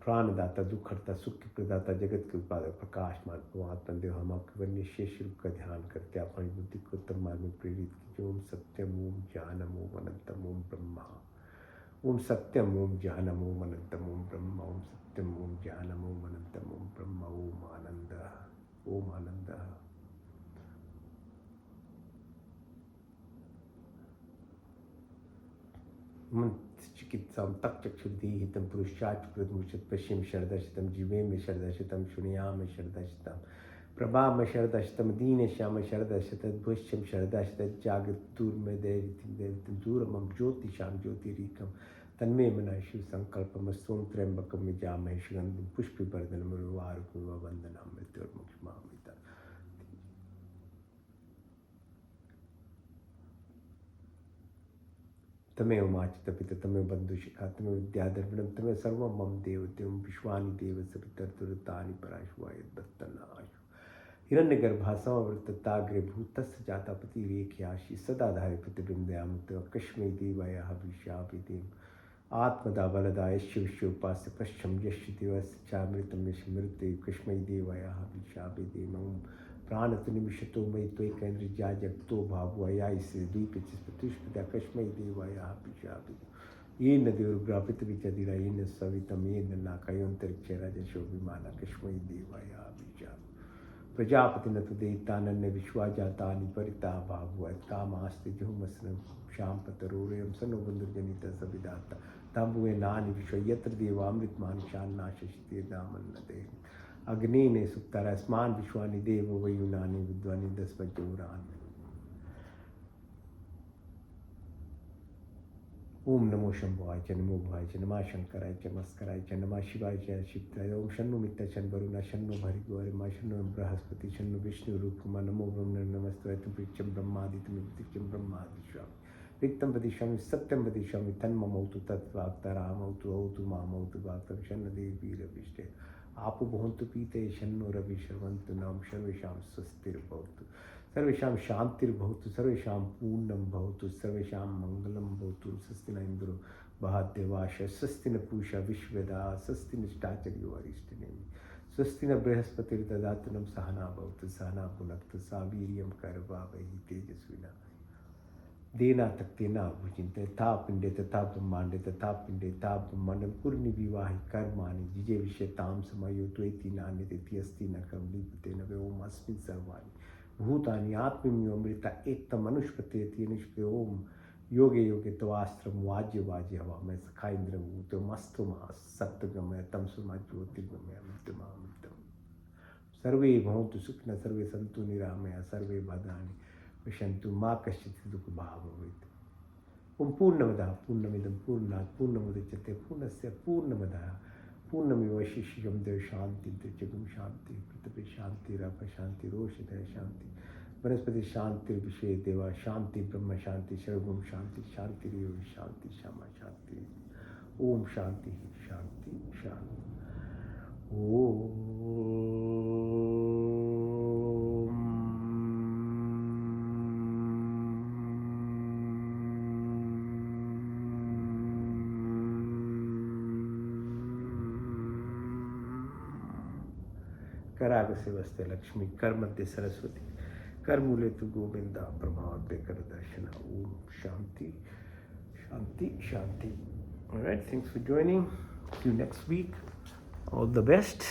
प्राणदाता दुखहर्ता सुख प्रदाता जगत के उत्पादक प्रकाशमान परमात्मा देव हम आपके वन्य शेष रूप का ध्यान करते अपनी बुद्धि को उत्तम मार्ग में प्रेरित कीजिए ओम सत्यम ओम ज्ञानम ओम अनंतम ओम ब्रह्मा ओम सत्यम ओम ज्ञानम ओम अनंतम ओम ब्रह्मा ओम सत्यम ओम ज्ञानम ओम अनंतम ओम ब्रह्मा ओम आनंद ओम आनंद चिकित्सा तक चक्षुर्धि हितम पुरुषाच प्रमुचित पश्चिम शरदशतम जीवे में शरदशतम शुनियाम शरदशतम प्रभा में शरदशतम दीन श्याम शरदशत भुष्यम शरदशत जागृत दूर में दैवतिम दूरम ज्योतिषाम ज्योतिरीकम तन्मे मना शिव संकल्पम सोम त्र्यंबकम विजामहे सुगंधम पुष्पिवर्धनम वारुकम वंदनम मृत्युर्मुक्षमामिता तमेव माचित पिता तमेव बंधुशिखा तमेव विद्याधर्मिणम तमेव सर्व मम देवतेम विश्वानि देव सवितर्तुरतानि पराशुवायद्भक्तनाशु हिरण्यगर्भासमवृतताग्रे भूतस्य जातापति रेख्याशि सदाधारे प्रतिबिंबयामुत कश्मै देवाय हविष्याभिदेम आत्मदा बलदा यश्य उपास्य पश्यम यश्य देवस्य चामृतम यशमृते कश्मै देवाय हविष्याभिदेम प्राणतु निमिषतो मयि त्वैकेन्द्रिया जगतो भावुआयाय से द्वीपचिस्पतिष्पदा कश्मै देवाया पिशापि येन देवग्रापितविचदिरा येन सवितम येन नाकायोन्तरिक्षे राजशो विमाना कश्मै देवाया पिशापि प्रजापति न तु देतानन्य विश्वाजातानि परिता भावुआ कामास्ति जुहुमस्नं शाम्पतरोरयं सनो बन्धुर्जनिता सविदाता ताम्बुए नानि विश्व यत्र देवामृतमानुषान्नाशशिते दामन्नते अग्नि ने सुप्तारा स्मान विश्वानि देव वयुनानि विद्वानि दस्मजोरान ओम नमो शंभुवाय च नमो भवाय च नमः शंकराय च मस्कराय च नमः शिवाय च शिवाय ओम शन्नु मित्र शन वरुण शन्नु भर्गो मा शन्नु बृहस्पति शन्नु विष्णु रूपमा नमो ब्रह्मणे नमस्ते तुभ्यं ब्रह्मादित्यं तुभ्यं ब्रह्मादिश्वामि रिक्तं वदिष्यामि सत्यं वदिष्यामि तन्ममौतु तत्वाक्तरामौतु औतु मामौतु वाक्तं शन्नदेवीरविष्टे आपो भवन्तु पीते शन्नो रवि शर्वन्तु नाम सर्वेषां स्वस्तिर्भवतु सर्वेषां शान्तिर्भवतु सर्वेषां पूर्णं भवतु सर्वेषां मङ्गलं भवतु स्वस्ति न इन्द्रो बृहद्देवाश स्वस्ति न पूषा विश्ववेदाः स्वस्ति निष्ठाचर्यो अरिष्टनेमि स्वस्ति न बृहस्पतिर्ददातु सहना भवतु सहना भुनक्तु सा वीर्यं करवावहै तेजस्विना देना तक्तेना भुजिन्ते था पिंडे तथा ब्रह्मांडे तथा पिंडे था ब्रह्मांडं कुर्नि विवाहि कर्माणि जिजे विषयताम समयो त्वेति नान्य तिथि अस्ति न कमलीपते न ओम अस्मिन् सर्वाणि भूतानि आत्मनियोमृता एकतम अनुष्पतेति अनुष्पे ओम योगे योगे तवास्त्रम वाज्य वाज्य हवा में सखा इंद्र भूतो मस्तु मा सप्तगमय तम सुमा ज्योतिर्गमय अमृतमामृतम सर्वे भवन्तु सुखिनः सर्वे सन्तु निरामया सर्वे भद्राणि पश्यन्तु मा कश्चित् दुःखभाग् भवेत्। ओम पूर्णमदः पूर्णमिदं पूर्णात् पूर्णमुदच्यते पूर्णस्य पूर्णमदः पूर्णमेवावशिष्यं देव शान्तिं त्रिजगं शान्ति पृथ्वी शान्तिरप शान्तिरोषधय शान्ति वनस्पति शांति विषय देवा शांति ब्रह्म शांति सर्वम शांति शांति शांति क्षमा शांति ओम शांति शांति शांति कराग से वस्ते लक्ष्मी कर मध्य सरस्वती कर मूले तु गोविंदा प्रभाते कर दर्शन ओम शांति शांति शांति. All right, thanks for joining. See you next week. All the best.